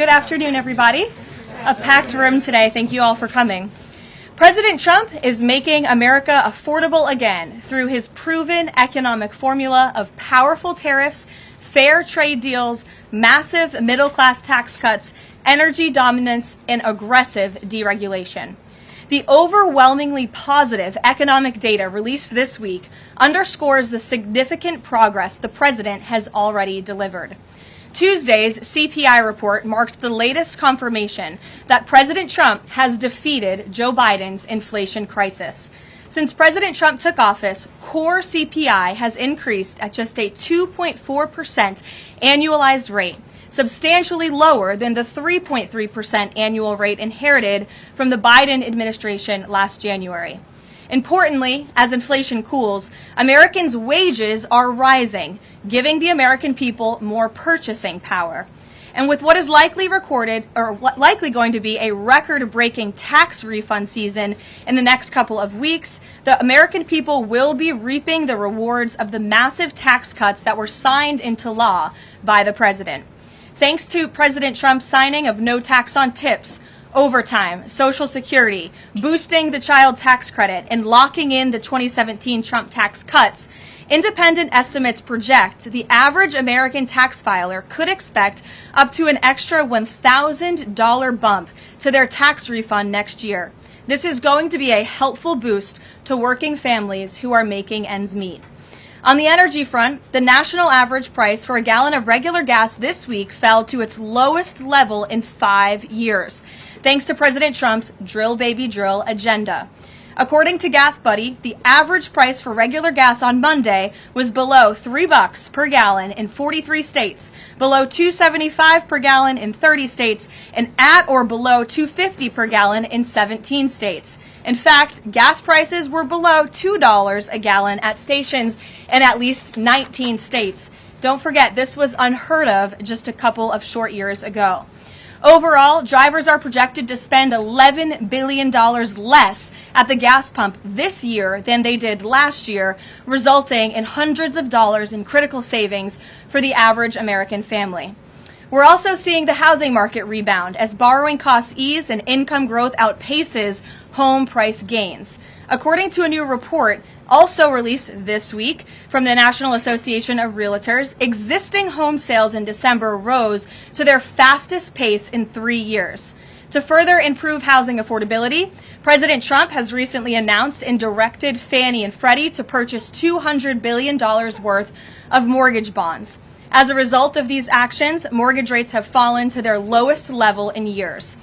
Good afternoon, everybody. A packed room today. Thank you all for coming. President Trump is making America affordable again through his proven economic formula of powerful tariffs, fair trade deals, massive middle-class tax cuts, energy dominance, and aggressive deregulation. The overwhelmingly positive economic data released this week underscores the significant progress the president has already delivered. Tuesday's CPI report marked the latest confirmation that President Trump has defeated Joe Biden's inflation crisis. Since President Trump took office, core CPI has increased at just a 2.4% annualized rate, substantially lower than the 3.3% annual rate inherited from the Biden administration last January. Importantly, as inflation cools, Americans' wages are rising, giving the American people more purchasing power. And with what is likely going to be a record-breaking tax refund season in the next couple of weeks, the American people will be reaping the rewards of the massive tax cuts that were signed into law by the president. Thanks to President Trump's signing of no tax on tips, overtime, Social Security, boosting the child tax credit, and locking in the 2017 Trump tax cuts, independent estimates project the average American tax filer could expect up to an extra $1,000 bump to their tax refund next year. This is going to be a helpful boost to working families who are making ends meet. On the energy front, the national average price for a gallon of regular gas this week fell to its lowest level in 5 years, thanks to President Trump's drill baby drill agenda. According to Gas Buddy, the average price for regular gas on Monday was below $3 per gallon in 43 states, below $2.75 per gallon in 30 states, and at or below $2.50 per gallon in 17 states. In fact, gas prices were below $2 a gallon at stations in at least 19 states. Don't forget, this was unheard of just a couple of short years ago. Overall, drivers are projected to spend $11 billion less at the gas pump this year than they did last year, resulting in hundreds of dollars in critical savings for the average American family. We're also seeing the housing market rebound as borrowing costs ease and income growth outpaces home price gains. According to a new report also released this week from the National Association of Realtors, existing home sales in December rose to their fastest pace in 3 years. To further improve housing affordability, President Trump has recently announced and directed Fannie and Freddie to purchase $200 billion worth of mortgage bonds. As a result of these actions, mortgage rates have fallen to their lowest level in years.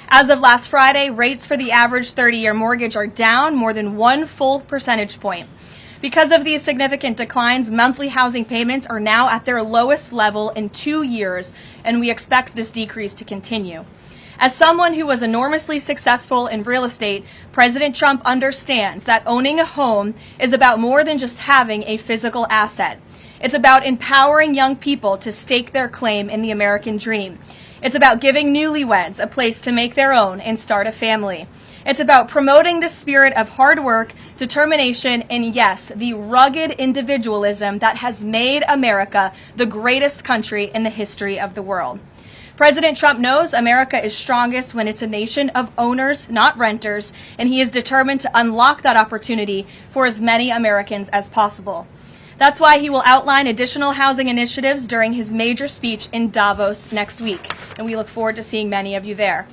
As of last Friday, rates for the average 30-year mortgage are down more than 1 full percentage point. Because of these significant declines, monthly housing payments are now at their lowest level in 2 years, and we expect this decrease to continue. As someone who was enormously successful in real estate, President Trump understands that owning a home is about more than just having a physical asset. It's about empowering young people to stake their claim in the American dream. It's about giving newlyweds a place to make their own and start a family. It's about promoting the spirit of hard work, determination, and yes, the rugged individualism that has made America the greatest country in the history of the world. President Trump knows America is strongest when it's a nation of owners, not renters, and he is determined to unlock that opportunity for as many Americans as possible. That's why he will outline additional housing initiatives during his major speech in Davos next week, and we look forward to seeing many of you there.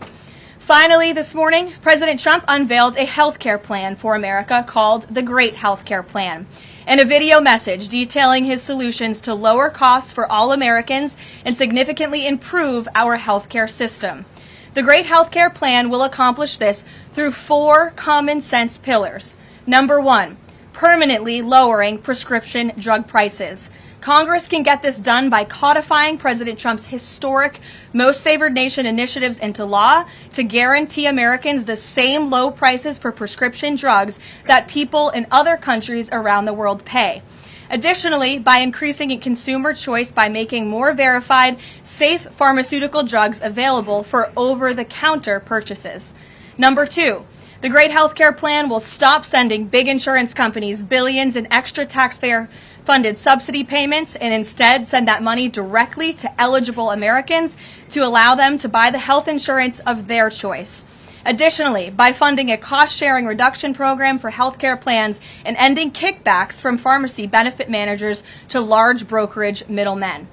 Finally, this morning, President Trump unveiled a health care plan for America called the Great Health Care Plan, and a video message detailing his solutions to lower costs for all Americans and significantly improve our health care system. The Great Health Care Plan will accomplish this through 4 common sense pillars. Number 1, permanently lowering prescription drug prices. Congress can get this done by codifying President Trump's historic Most Favored Nation initiatives into law to guarantee Americans the same low prices for prescription drugs that people in other countries around the world pay. Additionally, by increasing consumer choice by making more verified, safe pharmaceutical drugs available for over-the-counter purchases. Number 2, The Great Healthcare Plan will stop sending big insurance companies billions in extra taxpayer-funded subsidy payments and instead send that money directly to eligible Americans to allow them to buy the health insurance of their choice. Additionally, by funding a cost-sharing reduction program for healthcare plans and ending kickbacks from pharmacy benefit managers to large brokerage middlemen.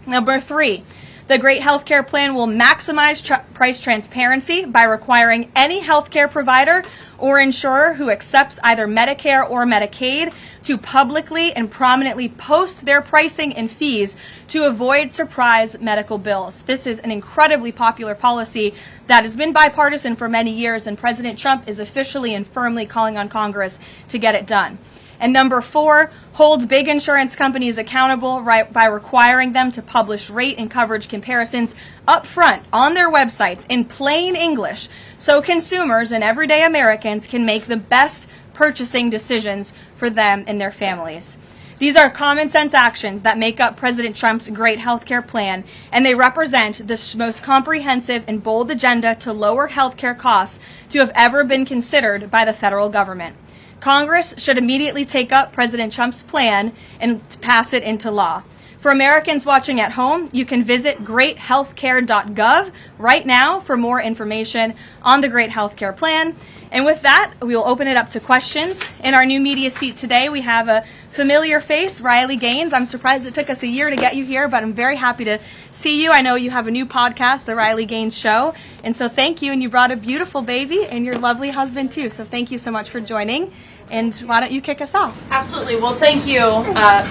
Number 3, the Great Healthcare Plan will maximize price transparency by requiring any healthcare provider or insurer who accepts either Medicare or Medicaid to publicly and prominently post their pricing and fees to avoid surprise medical bills. This is an incredibly popular policy that has been bipartisan for many years, and President Trump is officially and firmly calling on Congress to get it done. And number 4, holds big insurance companies accountable by requiring them to publish rate and coverage comparisons up front on their websites in plain English so consumers and everyday Americans can make the best purchasing decisions for them and their families. These are common sense actions that make up President Trump's great healthcare plan, and they represent the most comprehensive and bold agenda to lower healthcare costs to have ever been considered by the federal government. Congress should immediately take up President Trump's plan and pass it into law. For Americans watching at home, you can visit greathealthcare.gov right now for more information on the Great Healthcare Plan. And with that, we will open it up to questions. In our new media seat today, we have a familiar face, Riley Gaines. I'm surprised it took us a year to get you here, but I'm very happy to see you. I know you have a new podcast, The Riley Gaines Show. And so thank you. And you brought a beautiful baby and your lovely husband, too. So thank you so much for joining. And why don't you kick us off? Absolutely. Well, thank you.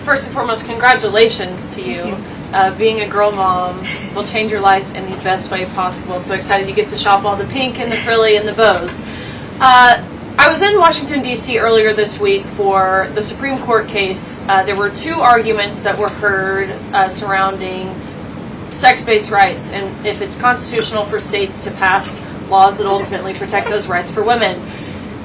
First and foremost, congratulations to you. Being a girl mom will change your life in the best way possible. So excited you get to shop all the pink and the frilly and the bows. I was in Washington, D.C. earlier this week for the Supreme Court case. There were 2 arguments that were heard surrounding sex-based rights and if it's constitutional for states to pass laws that ultimately protect those rights for women.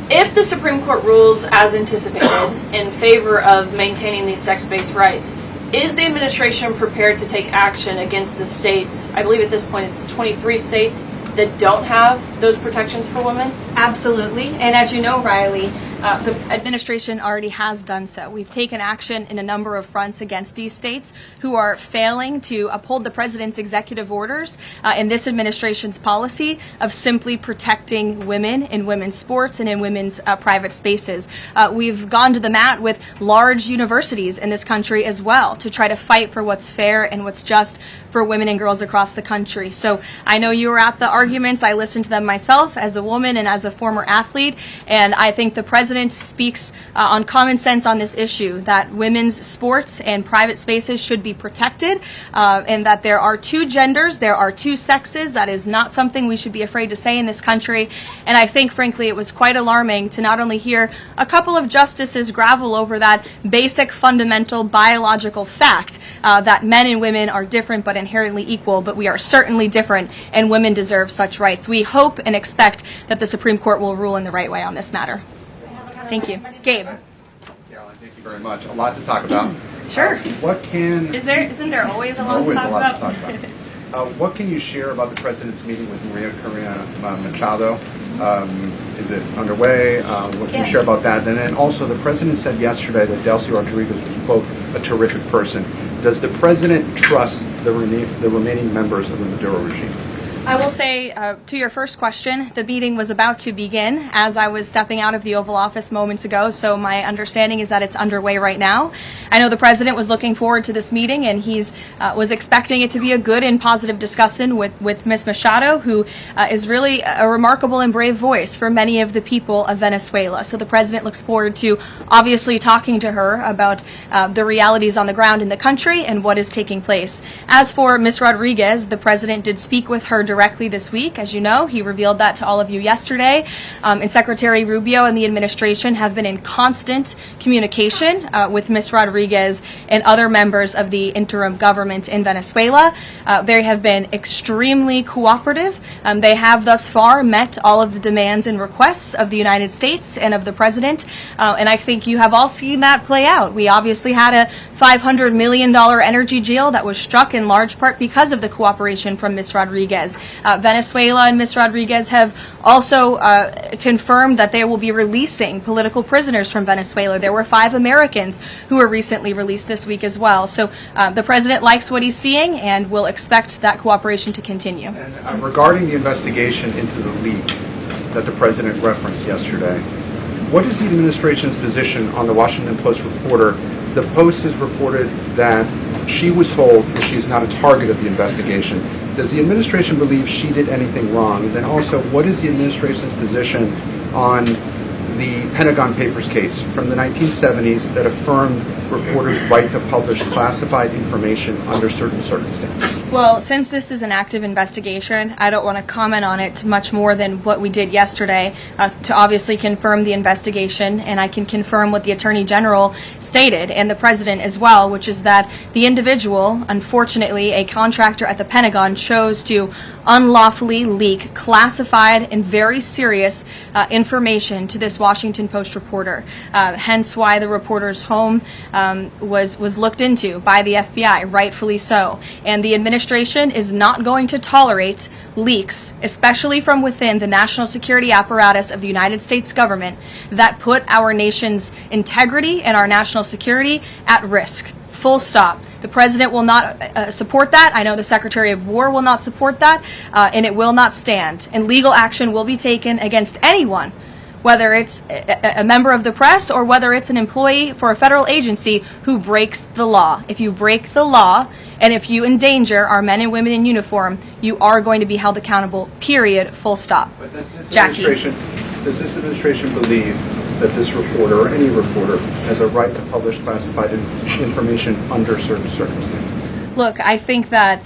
If the Supreme Court rules as anticipated in favor of maintaining these sex-based rights, is the administration prepared to take action against the states? I believe at this point it's 23 states that don't have those protections for women? Absolutely. And as you know, Riley, the administration already has done so. We've taken action in a number of fronts against these states who are failing to uphold the president's executive orders in this administration's policy of simply protecting women in women's sports and in women's private spaces. We've gone to the mat with large universities in this country as well to try to fight for what's fair and what's just for women and girls across the country. So I know you were at the arguments. I listened to them myself as a woman and as a former athlete, and I think the president speaks on common sense on this issue, that women's sports and private spaces should be protected, and that there are 2 genders, there are 2 sexes. That is not something we should be afraid to say in this country. And I think, frankly, it was quite alarming to not only hear a couple of justices gravel over that basic, fundamental, biological fact that men and women are different but inherently equal, but we are certainly different, and women deserve such rights. We hope and expect that the Supreme Court will rule in the right way on this matter. Thank you. Gabe. Caroline, thank you very much. A lot to talk about. Sure. Isn't there always a lot to talk about? What can you share about the president's meeting with Maria Corina Machado? Is it underway? What can you share about that? And then also, the president said yesterday that Delcy Rodriguez was, quote, a terrific person. Does the president trust the remaining members of the Maduro regime? I will say, to your first question, the meeting was about to begin as I was stepping out of the Oval Office moments ago, so my understanding is that it's underway right now. I know the president was looking forward to this meeting, and he's was expecting it to be a good and positive discussion with Ms. Machado, who is really a remarkable and brave voice for many of the people of Venezuela. So the president looks forward to obviously talking to her about the realities on the ground in the country and what is taking place. As for Ms. Rodriguez, the president did speak with her directly this week. As you know, he revealed that to all of you yesterday. And Secretary Rubio and the administration have been in constant communication with Ms. Rodriguez and other members of the interim government in Venezuela. They have been extremely cooperative. They have thus far met all of the demands and requests of the United States and of the president. And I think you have all seen that play out. We obviously had a $500 million energy deal that was struck in large part because of the cooperation from Ms. Rodriguez. Venezuela and Ms. Rodriguez have also confirmed that they will be releasing political prisoners from Venezuela. There were 5 Americans who were recently released this week as well. So the president likes what he's seeing and will expect that cooperation to continue. And regarding the investigation into the leak that the president referenced yesterday, what is the administration's position on the Washington Post reporter? The Post has reported that she was told that she is not a target of the investigation. Does the administration believe she did anything wrong? Then also, what is the administration's position on the Pentagon Papers case from the 1970s that affirmed reporters' right to publish classified information under certain circumstances? Well, since this is an active investigation, I don't want to comment on it much more than what we did yesterday to obviously confirm the investigation, and I can confirm what the Attorney General stated and the President as well, which is that the individual, unfortunately a contractor at the Pentagon, chose to unlawfully leak classified and very serious information to this Washington Post reporter, hence why the reporter's home was looked into by the FBI, rightfully so. And the administration is not going to tolerate leaks, especially from within the national security apparatus of the United States government, that put our nation's integrity and our national security at risk. Full stop. The president will not support that. I know the Secretary of War will not support that, and it will not stand. And legal action will be taken against anyone, whether it's a member of the press or whether it's an employee for a federal agency who breaks the law. If you break the law and if you endanger our men and women in uniform, you are going to be held accountable, period, full stop. But does this administration believe that this reporter or any reporter has a right to publish classified information under certain circumstances? Look, I think that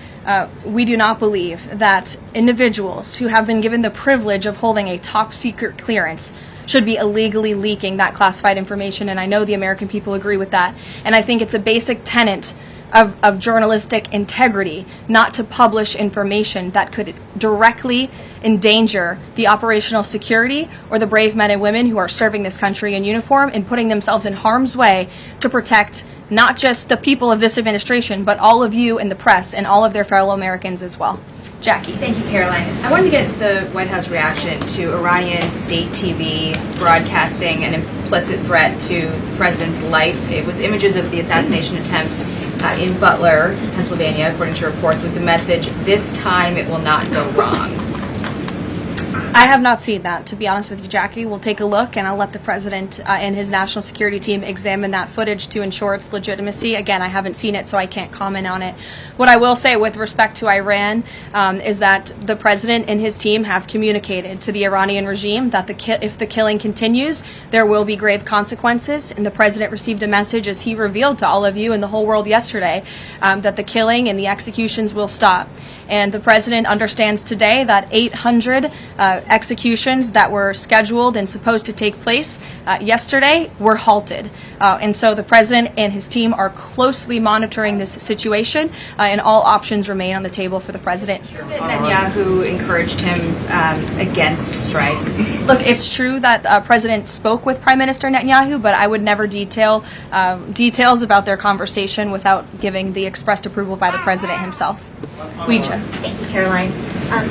we do not believe that individuals who have been given the privilege of holding a top secret clearance should be illegally leaking that classified information, and I know the American people agree with that. And I think it's a basic tenet of journalistic integrity not to publish information that could directly endanger the operational security or the brave men and women who are serving this country in uniform and putting themselves in harm's way to protect not just the people of this administration, but all of you in the press and all of their fellow Americans as well. Jackie. Thank you, Karoline. I wanted to get the White House reaction to Iranian state TV broadcasting an implicit threat to the president's life. It was images of the assassination attempt in Butler, Pennsylvania, according to reports, with the message, "This time it will not go wrong." I have not seen that, to be honest with you, Jackie. We'll take a look, and I'll let the president and his national security team examine that footage to ensure its legitimacy. Again, I haven't seen it, so I can't comment on it. What I will say with respect to Iran is that the president and his team have communicated to the Iranian regime that if the killing continues, there will be grave consequences. And the president received a message, as he revealed to all of you and the whole world yesterday, that the killing and the executions will stop. And the president understands today that 800 executions that were scheduled and supposed to take place yesterday were halted. And so the president and his team are closely monitoring this situation, and all options remain on the table for the president. Netanyahu encouraged him against strikes. Look, it's true that the president spoke with Prime Minister Netanyahu, but I would never details about their conversation without giving the expressed approval by the president himself. Ouija. Thank you, Karoline.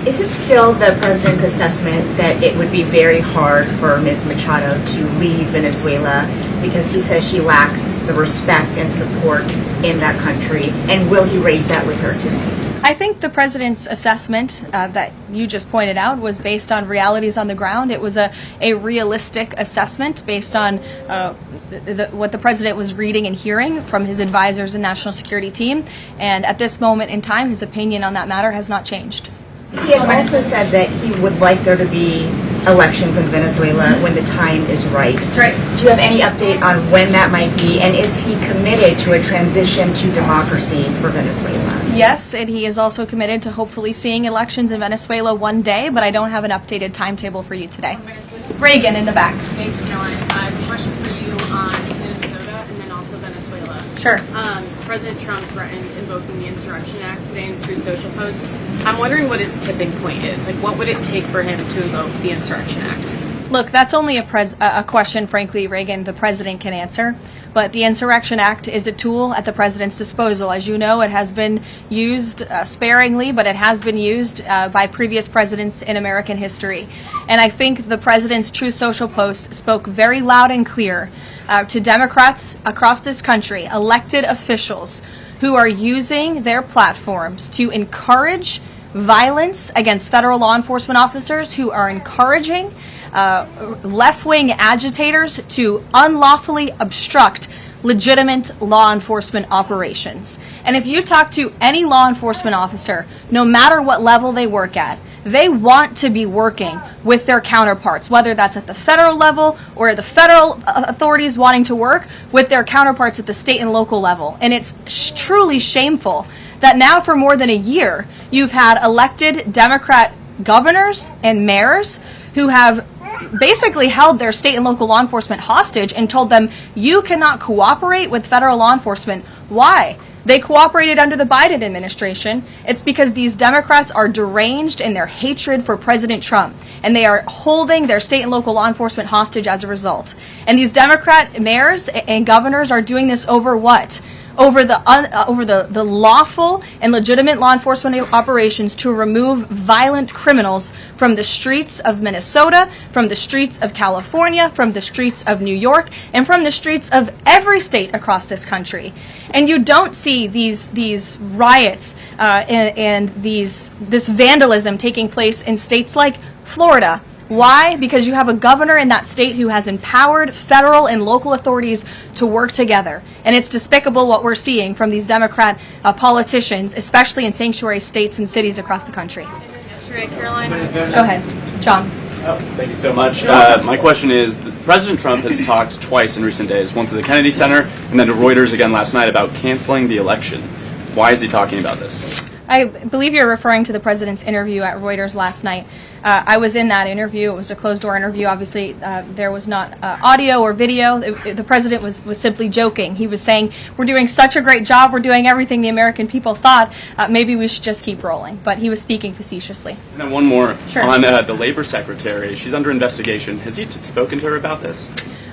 Is it still the president's assessment that it would be very hard for Ms. Machado to leave Venezuela because he says she lacks the respect and support in that country? And will he raise that with her today? I think the president's assessment that you just pointed out was based on realities on the ground. It was a realistic assessment based on what the president was reading and hearing from his advisors and national security team. And at this moment in time, his opinion on that matter has not changed. He has also said that he would like there to be elections in Venezuela when the time is right. That's right. Do you have any update on when that might be? And is he committed to a transition to democracy for Venezuela? Yes, and he is also committed to hopefully seeing elections in Venezuela one day, but I don't have an updated timetable for you today. Reagan in the back. Thanks, Caroline. I have a question for you on Minnesota and then also Venezuela. Sure. President Trump threatened invoking the Insurrection Act today in Truth Social Post. I'm wondering what his tipping point is. Like, what would it take for him to invoke the Insurrection Act? Look, that's only a question, frankly, Reagan, the president can answer. But the Insurrection Act is a tool at the president's disposal. As you know, it has been used sparingly, but it has been used by previous presidents in American history. And I think the president's Truth Social post spoke very loud and clear to Democrats across this country, elected officials who are using their platforms to encourage violence against federal law enforcement officers, who are encouraging left-wing agitators to unlawfully obstruct legitimate law enforcement operations. And if you talk to any law enforcement officer, no matter what level they work at, they want to be working with their counterparts, whether that's at the federal level or the federal authorities wanting to work with their counterparts at the state and local level. And it's truly shameful that now for more than a year, you've had elected Democrat governors and mayors who have basically held their state and local law enforcement hostage and told them, you cannot cooperate with federal law enforcement. Why? They cooperated under the Biden administration. It's because these Democrats are deranged in their hatred for President Trump, and they are holding their state and local law enforcement hostage as a result. And these Democrat mayors and governors are doing this over what? Over the lawful and legitimate law enforcement operations to remove violent criminals from the streets of Minnesota, from the streets of California, from the streets of New York, and from the streets of every state across this country. And you don't see these riots and this vandalism taking place in states like Florida. Why? Because you have a governor in that state who has empowered federal and local authorities to work together. And it's despicable what we're seeing from these Democrat politicians, especially in sanctuary states and cities across the country. Yesterday, Karoline. Go ahead, John. Oh, thank you so much. My question is, President Trump has talked twice in recent days, once at the Kennedy Center and then to Reuters again last night, about canceling the election. Why is he talking about this? I believe you're referring to the president's interview at Reuters last night. I was in that interview. It was a closed-door interview. Obviously, there was not audio or video. The president was simply joking. He was saying, we're doing such a great job. We're doing everything the American people thought. Maybe we should just keep rolling. But he was speaking facetiously. And then one more. Sure. On the labor secretary. She's under investigation. Has he spoken to her about this?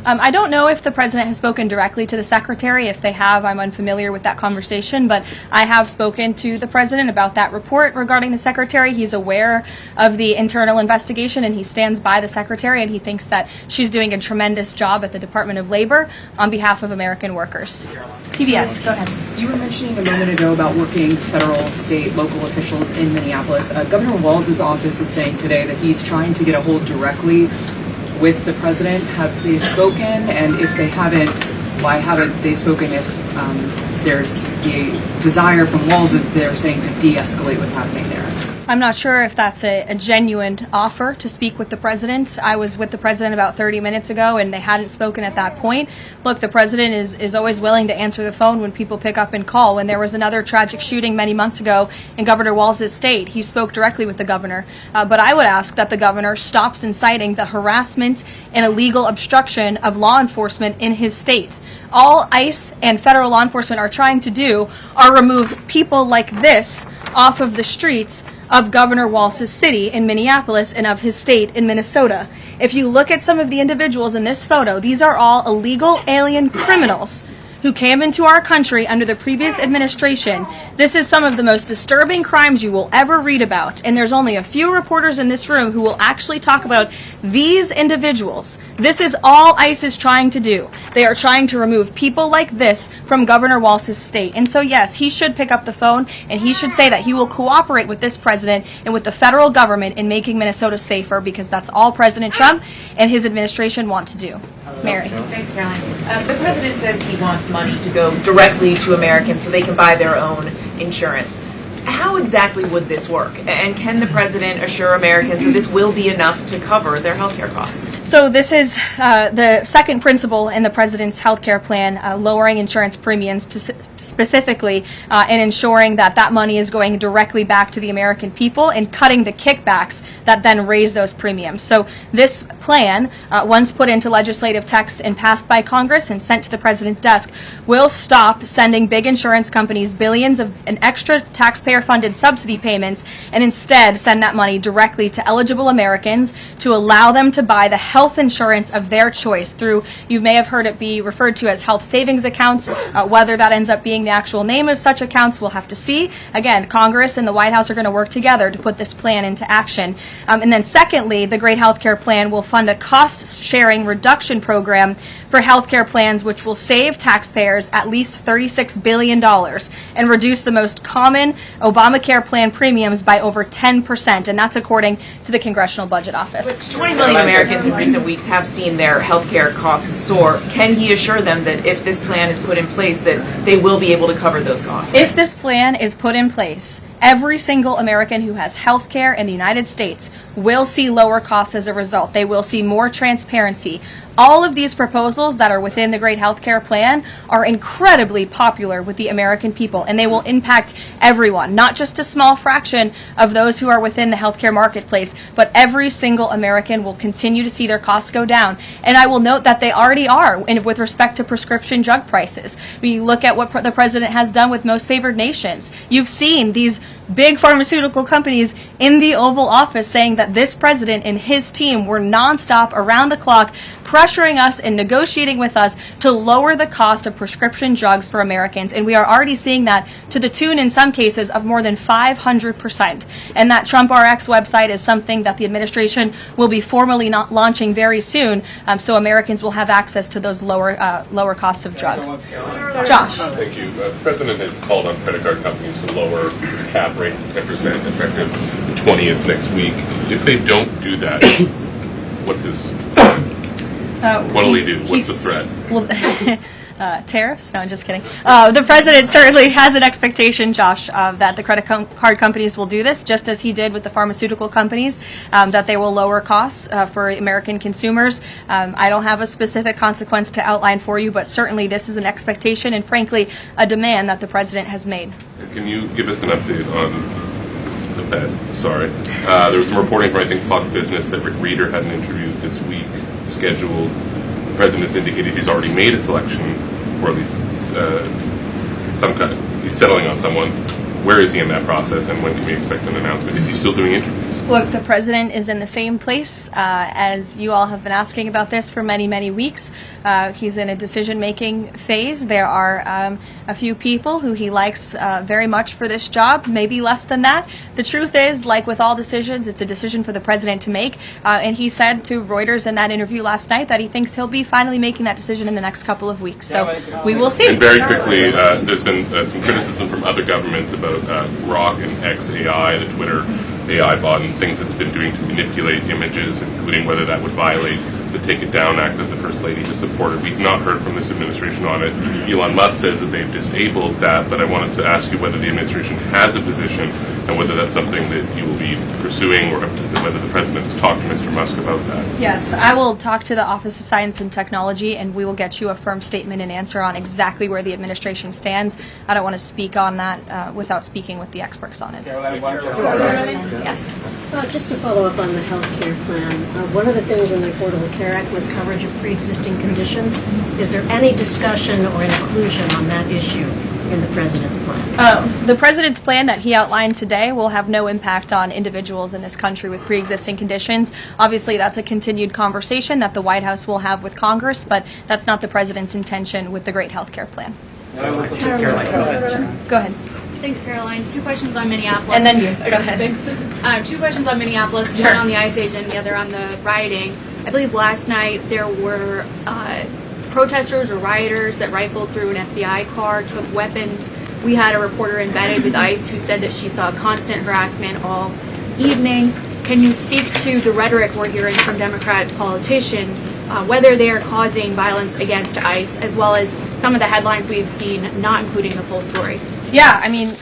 I don't know if the president has spoken directly to the secretary. If they have, I'm unfamiliar with that conversation, but I have spoken to the president about that report regarding the secretary. He's aware of the internal investigation, and he stands by the secretary, and he thinks that she's doing a tremendous job at the Department of Labor on behalf of American workers. PBS, go ahead. You were mentioning a moment ago about working federal, state, local officials in Minneapolis. Governor Walz's office is saying today that he's trying to get a hold directly with the president. Have they spoken? And if they haven't, why haven't they spoken? If there's a desire from Walz, that they're saying to de-escalate what's happening there. I'm not sure if that's a genuine offer to speak with the president. I was with the president about 30 minutes ago, and they hadn't spoken at that point. Look, the president is always willing to answer the phone when people pick up and call. When there was another tragic shooting many months ago in Governor Walz's state, he spoke directly with the governor. But I would ask that the governor stops inciting the harassment and illegal obstruction of law enforcement in his state. All ICE and federal law enforcement are trying to do are remove people like this off of the streets of Governor Walz's city in Minneapolis and of his state in Minnesota. If you look at some of the individuals in this photo, these are all illegal alien criminals who came into our country under the previous administration. This is some of the most disturbing crimes you will ever read about, and there's only a few reporters in this room who will actually talk about these individuals. This is all ICE is trying to do. They are trying to remove people like this from Governor Walz's state. And so yes, he should pick up the phone, and he should say that he will cooperate with this president and with the federal government in making Minnesota safer, because that's all President Trump and his administration want to do. Mary. Thanks, Caroline. The president says he wants money to go directly to Americans so they can buy their own insurance. How exactly would this work? And can the president assure Americans that this will be enough to cover their health care costs? So this is the second principle in the president's health care plan, lowering insurance premiums specifically and ensuring that that money is going directly back to the American people and cutting the kickbacks that then raise those premiums. So this plan, once put into legislative text and passed by Congress and sent to the president's desk, will stop sending big insurance companies billions of an extra taxpayer-funded subsidy payments and instead send that money directly to eligible Americans to allow them to buy the health insurance of their choice through, you may have heard it be referred to as health savings accounts. Whether that ends up being the actual name of such accounts, we'll have to see. Again, Congress and the White House are going to work together to put this plan into action. And then secondly, the Great Healthcare Plan will fund a cost-sharing reduction program for healthcare plans, which will save taxpayers at least $36 billion and reduce the most common Obamacare plan premiums by over 10%, and that's according to the Congressional Budget Office. 20 million Americans in recent weeks have seen their health care costs soar. Can he assure them that if this plan is put in place, that they will be able to cover those costs? If this plan is put in place, every single American who has health care in the United States will see lower costs as a result. They will see more transparency. All of these proposals that are within the Great Healthcare Plan are incredibly popular with the American people, and they will impact everyone, not just a small fraction of those who are within the healthcare marketplace, but every single American will continue to see their costs go down. And I will note that they already are with respect to prescription drug prices. When you look at what the president has done with most favored nations, you've seen these big pharmaceutical companies in the Oval Office saying that this president and his team were nonstop, around the clock, pressuring us and negotiating with us to lower the cost of prescription drugs for Americans. And we are already seeing that to the tune, in some cases, of more than 500%. And that Trump RX website is something that the administration will be formally launching very soon, so Americans will have access to those lower costs of drugs. Josh. Thank you. The president has called on credit card companies to lower the cap rate to 10% effective the 20th next week. If they don't do that, what's his... What'll he do? What's the threat? Well, tariffs? No, I'm just kidding. The president certainly has an expectation, Josh, that the credit card companies will do this, just as he did with the pharmaceutical companies, that they will lower costs for American consumers. I don't have a specific consequence to outline for you, but certainly this is an expectation and, frankly, a demand that the president has made. Can you give us an update on the Fed? Sorry. There was some reporting from, I think, Fox Business that Rick Reeder had an interview this week scheduled. The president's indicated he's already made a selection, or at least he's settling on someone. Where is he in that process, and when can we expect an announcement? Is he still doing interviews? Look, the president is in the same place as you all have been asking about this for many, many weeks. He's in a decision-making phase. There are a few people who he likes very much for this job, maybe less than that. The truth is, like with all decisions, it's a decision for the president to make. And he said to Reuters in that interview last night that he thinks he'll be finally making that decision in the next couple of weeks. So we will see. And very quickly, there's been some criticism from other governments about Grok and XAI, the Twitter AI bot, and things it's been doing to manipulate images, including whether that would violate the Take It Down Act that the First Lady just supported. We've not heard from this administration on it. Elon Musk says that they've disabled that, but I wanted to ask you whether the administration has a position and whether that's something that you will be pursuing, or whether the president has talked to Mr. Musk about that. Yes, I will talk to the Office of Science and Technology, and we will get you a firm statement and answer on exactly where the administration stands. I don't want to speak on that without speaking with the experts on it. Karoline? Yes. Just to follow up on the health care plan, one of the things in the Affordable Care Act was coverage of pre-existing conditions. Is there any discussion or inclusion on that issue in the president's plan? The president's plan that he outlined today will have no impact on individuals in this country with pre-existing conditions. Obviously, that's a continued conversation that the White House will have with Congress, but that's not the president's intention with the Great Health Care Plan. Karoline. Go ahead. Thanks, Caroline. 2 questions on Minneapolis. And then you. Go ahead. Thanks. 2 questions on Minneapolis, Sure. one on the ICE agent, the other on the rioting. I believe last night there were protesters or rioters that rifled through an FBI car, took weapons. We had a reporter embedded with ICE who said that she saw constant harassment all evening. Can you speak to the rhetoric we're hearing from Democrat politicians, whether they are causing violence against ICE, as well as some of the headlines we've seen, not including the full story? Yeah, I mean,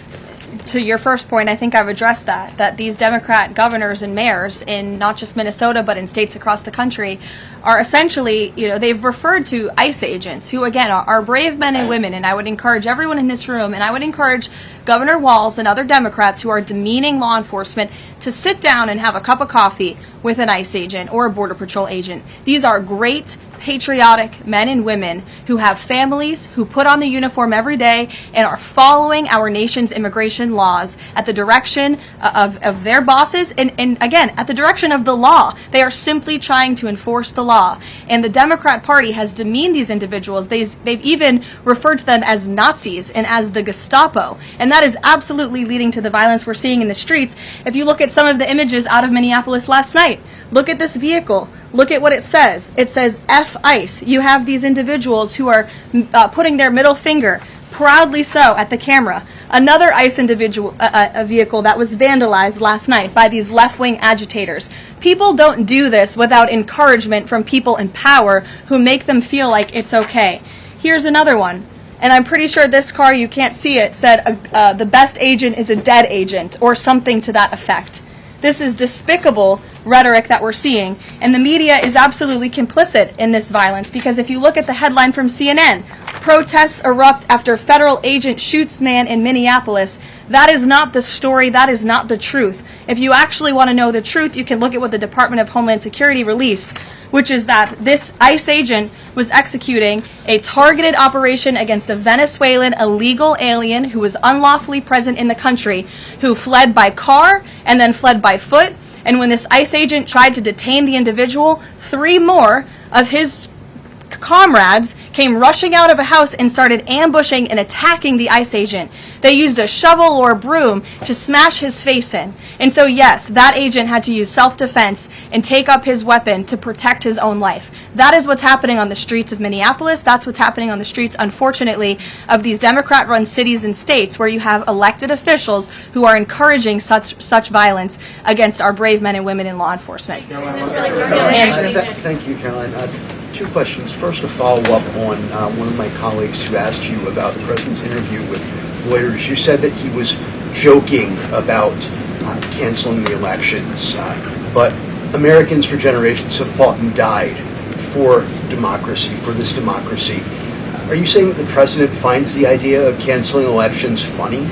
to your first point, I think I've addressed that these Democrat governors and mayors in not just Minnesota but in states across the country are essentially, they've referred to ICE agents who, again, are brave men and women, and I would encourage everyone in this room, and I would encourage Governor Walz and other Democrats who are demeaning law enforcement to sit down and have a cup of coffee with an ICE agent or a Border Patrol agent. These are great, patriotic men and women who have families, who put on the uniform every day and are following our nation's immigration laws at the direction of their bosses and again, at the direction of the law. They are simply trying to enforce the law. And the Democrat Party has demeaned these individuals. They've even referred to them as Nazis and as the Gestapo. And that is absolutely leading to the violence we're seeing in the streets. If you look at some of the images out of Minneapolis last night, look at this vehicle. Look at what it says. It says F ICE. You have these individuals who are putting their middle finger, proudly so, at the camera. Another ICE individual, a vehicle that was vandalized last night by these left-wing agitators. People don't do this without encouragement from people in power who make them feel like it's okay. Here's another one. And I'm pretty sure this car, you can't see it, said the best agent is a dead agent, or something to that effect. This is despicable rhetoric that we're seeing, and the media is absolutely complicit in this violence, because if you look at the headline from CNN, protests erupt after federal agent shoots man in Minneapolis, that is not the story, that is not the truth. If you actually want to know the truth, you can look at what the Department of Homeland Security released, which is that this ICE agent was executing a targeted operation against a Venezuelan illegal alien who was unlawfully present in the country, who fled by car and then fled by foot. And when this ICE agent tried to detain the individual, 3 more of his comrades came rushing out of a house and started ambushing and attacking the ICE agent. They used a shovel or a broom to smash his face in. And so yes, that agent had to use self-defense and take up his weapon to protect his own life. That is what's happening on the streets of Minneapolis. That's what's happening on the streets, unfortunately, of these Democrat-run cities and states where you have elected officials who are encouraging such violence against our brave men and women in law enforcement. Thank you, Karoline. 2 questions. First, a follow-up on one of my colleagues who asked you about the president's interview with Reuters. You said that he was joking about canceling the elections, but Americans for generations have fought and died for democracy, for this democracy. Are you saying that the president finds the idea of canceling elections funny?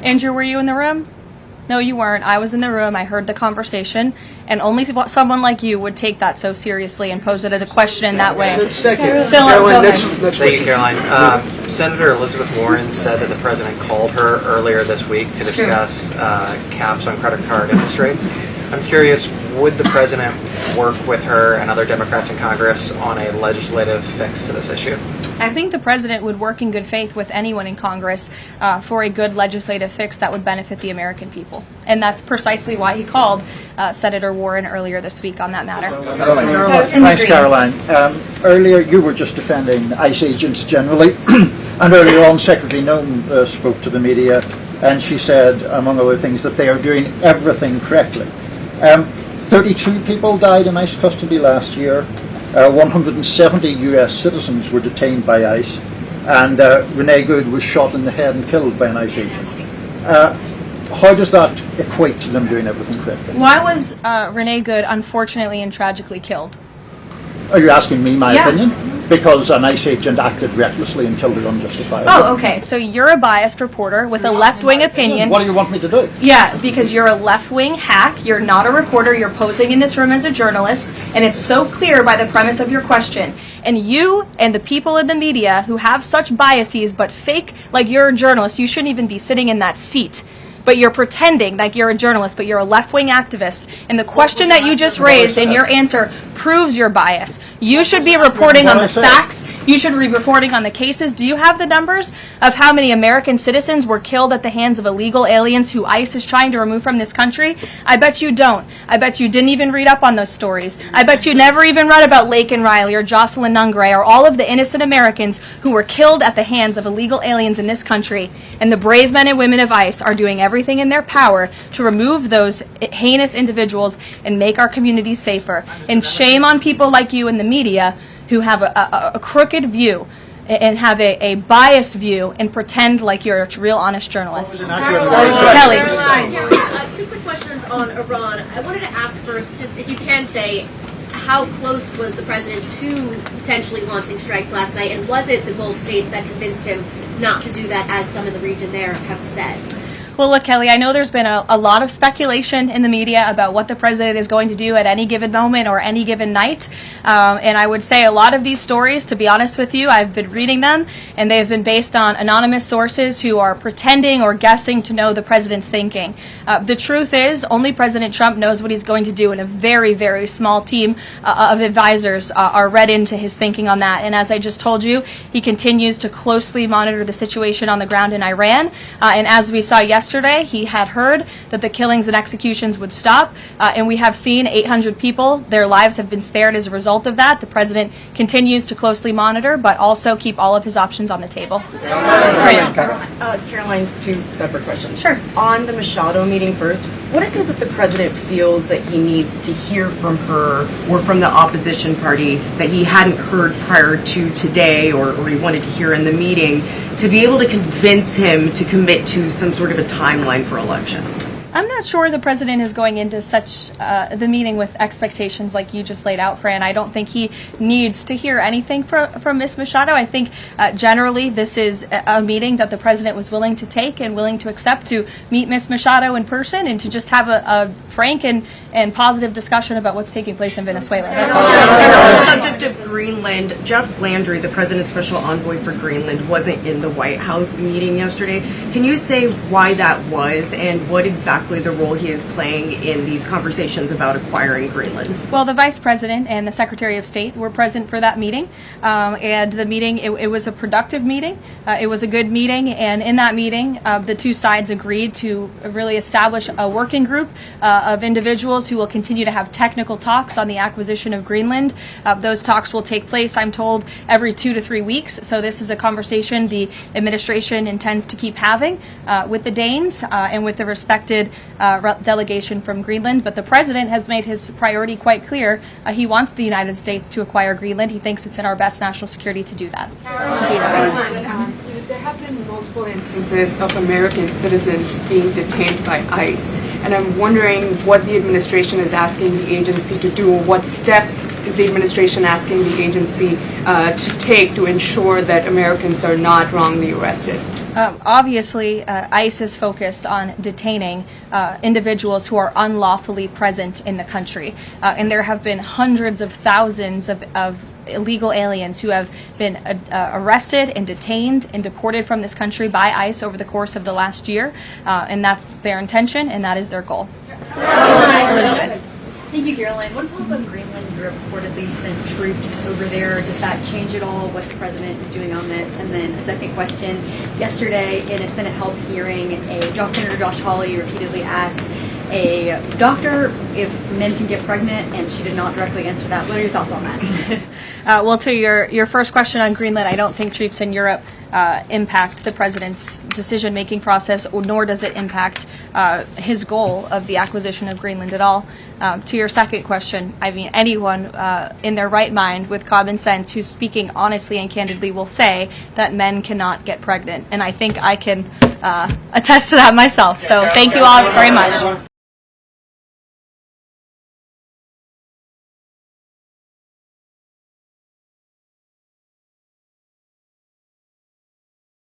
Andrew, were you in the room? No, you weren't. I was in the room. I heard the conversation, and only someone like you would take that so seriously and pose it as a question in that way. Second, Thank you, Caroline. Senator Elizabeth Warren said that the president called her earlier this week to discuss caps on credit card interest rates. I'm curious, would the president work with her and other Democrats in Congress on a legislative fix to this issue? I think the president would work in good faith with anyone in Congress for a good legislative fix that would benefit the American people. And that's precisely why he called Senator Warren earlier this week on that matter. Thanks, Caroline. Earlier, you were just defending ICE agents generally, and earlier on, Secretary Noem spoke to the media, and she said, among other things, that they are doing everything correctly. 32 people died in ICE custody last year. 170 U.S. citizens were detained by ICE, and Renee Good was shot in the head and killed by an ICE agent. How does that equate to them doing everything correctly? Why was Renee Good unfortunately and tragically killed? Are you asking me my opinion? Because an ICE agent acted recklessly and killed her unjustifiably. Oh, okay. So you're a biased reporter with a left-wing opinion. What do you want me to do? Yeah, because you're a left-wing hack. You're not a reporter. You're posing in this room as a journalist, and it's so clear by the premise of your question. And you and the people in the media who have such biases but fake like you're a journalist, you shouldn't even be sitting in that seat. But you're pretending like you're a journalist, but you're a left-wing activist. And the question that you just raised and your answer proves your bias. You should be reporting on the facts. You should be reporting on the cases. Do you have the numbers of how many American citizens were killed at the hands of illegal aliens who ICE is trying to remove from this country? I bet you don't. I bet you didn't even read up on those stories. I bet you never even read about Lake and Riley or Jocelyn Nungray or all of the innocent Americans who were killed at the hands of illegal aliens in this country. And the brave men and women of ICE are doing everything in their power to remove those heinous individuals and make our communities safer. And shame on people like you in the media who have a crooked view and have a biased view and pretend like you're a real honest journalist. Kelly. Caroline, 2 quick questions on Iran. I wanted to ask first, just if you can say, how close was the president to potentially launching strikes last night, and was it the Gulf states that convinced him not to do that, as some of the region there have said? Well, look, Kelly, I know there's been a lot of speculation in the media about what the president is going to do at any given moment or any given night. And I would say a lot of these stories, to be honest with you, I've been reading them, and they have been based on anonymous sources who are pretending or guessing to know the president's thinking. The truth is, only President Trump knows what he's going to do, and a very, very small team of advisors are read into his thinking on that. And as I just told you, he continues to closely monitor the situation on the ground in Iran. And as we saw yesterday, he had heard that the killings and executions would stop. And we have seen 800 people, their lives have been spared as a result of that. The president continues to closely monitor, but also keep all of his options on the table. Karoline, two separate questions. Sure. On the Machado meeting first, what is it that the president feels that he needs to hear from her or from the opposition party that he hadn't heard prior to today or he wanted to hear in the meeting to be able to convince him to commit to some sort of a timeline for elections? I'm not sure the president is going into such the meeting with expectations like you just laid out, Fran. I don't think he needs to hear anything from Ms. Machado. I think generally this is a meeting that the president was willing to take and willing to accept to meet Ms. Machado in person and to just have a frank and positive discussion about what's taking place in Venezuela. That's all. On the subject of Greenland, Jeff Landry, the president's special envoy for Greenland, wasn't in the White House meeting yesterday. Can you say why that was and what exactly the role he is playing in these conversations about acquiring Greenland? Well, the Vice President and the Secretary of State were present for that meeting, and the meeting, it was a productive meeting. It was a good meeting, and in that meeting, the two sides agreed to really establish a working group of individuals who will continue to have technical talks on the acquisition of Greenland. Those talks will take place, I'm told, every 2 to 3 weeks, so this is a conversation the administration intends to keep having with the Danes and with the respected delegation from Greenland. But the president has made his priority quite clear. He wants the United States to acquire Greenland. He thinks it's in our best national security to do that. There have been multiple instances of American citizens being detained by ICE, and I'm wondering what the administration is asking the agency to do, or what steps is the administration asking the agency to take to ensure that Americans are not wrongly arrested? Obviously, ICE is focused on detaining individuals who are unlawfully present in the country. And there have been hundreds of thousands of illegal aliens who have been arrested and detained and deported from this country by ICE over the course of the last year. And that's their intention, and that is their goal. Elizabeth. Thank you, Caroline. What about on Greenland? You reportedly sent troops over there. Does that change at all what the president is doing on this? And then a second question. Yesterday, in a Senate help hearing, Senator Josh Hawley repeatedly asked a doctor if men can get pregnant, and she did not directly answer that. What are your thoughts on that? Well, to your first question on Greenland, I don't think troops in Europe impact the president's decision-making process, nor does it impact his goal of the acquisition of Greenland at all. To your second question, I mean, anyone in their right mind with common sense who's speaking honestly and candidly will say that men cannot get pregnant. And I think I can attest to that myself. So thank you all very much.